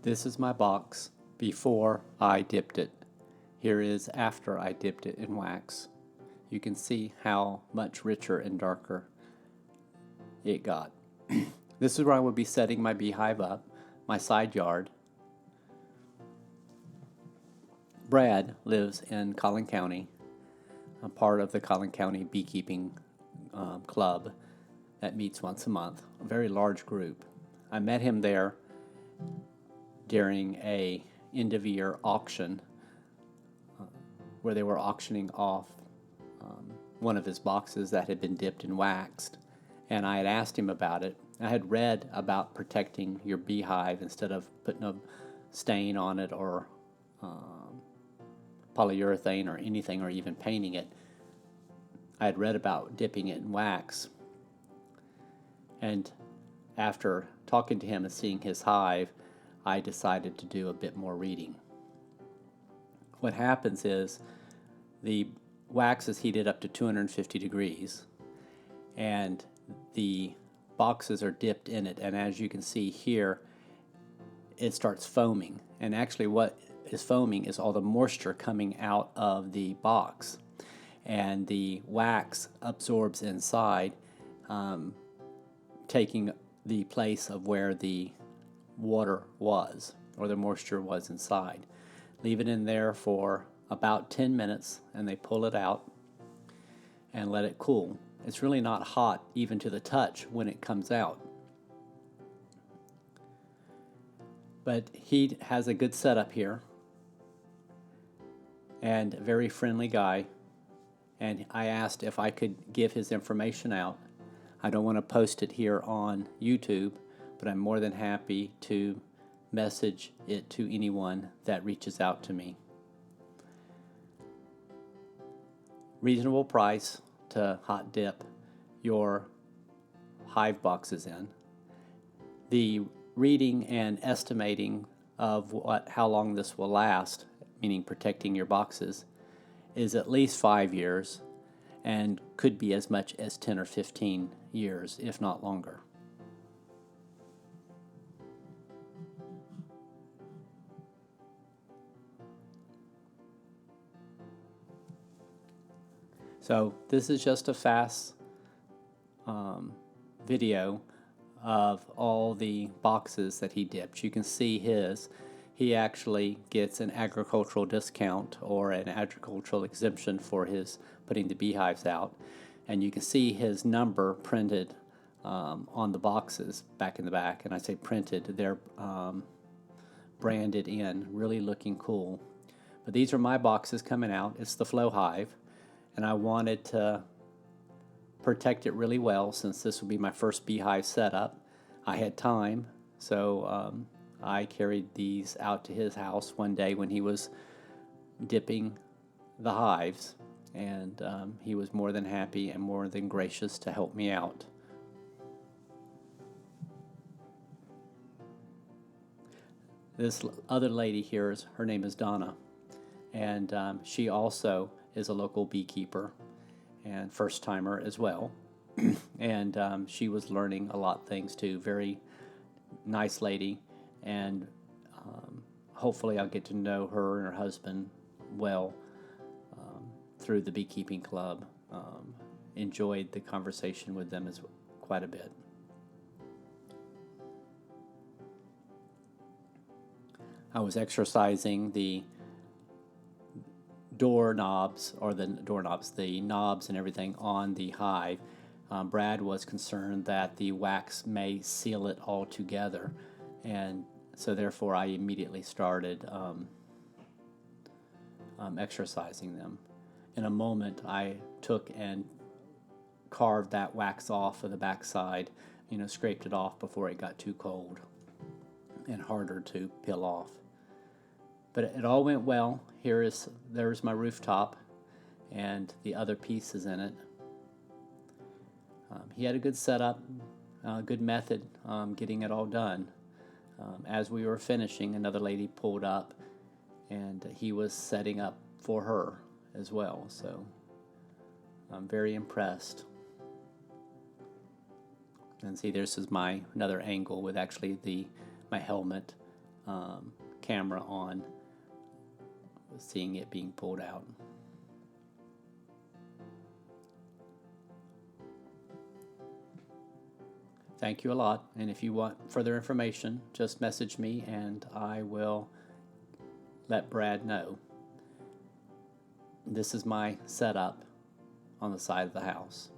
This is my box before I dipped it. Here is after I dipped it in wax. You can see how much richer and darker it got. This is where I will be setting my beehive up, my side yard. Brad lives in Collin County, a part of the Collin County beekeeping club that meets once a month, a very large group. I met him there during a end of year auction where they were auctioning off one of his boxes that had been dipped and waxed, and I had asked him about it. I had read about protecting your beehive instead of putting a stain on it or polyurethane or anything, or even painting it. I had read about dipping it in wax, and after talking to him and seeing his hive, I decided to do a bit more reading. What happens is the wax is heated up to 250 degrees and the boxes are dipped in it, and as you can see here, it starts foaming, and actually what is foaming is all the moisture coming out of the box, and the wax absorbs inside, taking the place of where the water was, or the moisture was inside. Leave it in there for about 10 minutes and they pull it out and let it cool. It's really not hot even to the touch when it comes out. But he has a good setup here and a very friendly guy, and I asked if I could give his information out. I don't want to post it here on YouTube, but I'm more than happy to message it to anyone that reaches out to me. Reasonable price to hot dip your hive boxes in. The reading and estimating of how long this will last, meaning protecting your boxes, is at least 5 years and could be as much as 10 or 15 years, if not longer. So this is just a fast video of all the boxes that he dipped. You can see he actually gets an agricultural discount or an agricultural exemption for his putting the beehives out, and you can see his number printed on the boxes back in the back. And I say printed, they're branded in, really looking cool. But these are my boxes coming out. It's the Flow Hive, and I wanted to protect it really well since this will be my first beehive setup. I had time, so I carried these out to his house one day when he was dipping the hives, and he was more than happy and more than gracious to help me out. This other lady here, her name is Donna, and she also is a local beekeeper and first timer as well. And she was learning a lot of things too. Very nice lady, and hopefully I'll get to know her and her husband well through the beekeeping club. Enjoyed the conversation with them quite a bit. I was exercising the doorknobs, the knobs and everything on the hive. Brad was concerned that the wax may seal it all together, and so therefore I immediately started exercising them. In a moment, I took and carved that wax off of the backside, scraped it off before it got too cold and harder to peel off. But it all went well. There's my rooftop and the other pieces in it. He had a good setup, good method getting it all done. As we were finishing, another lady pulled up, and he was setting up for her as well. So I'm very impressed. And see, this is another angle with actually my helmet camera on seeing it being pulled out. Thank you a lot, and if you want further information, just message me and I will let Brad know. This is my setup on the side of the house.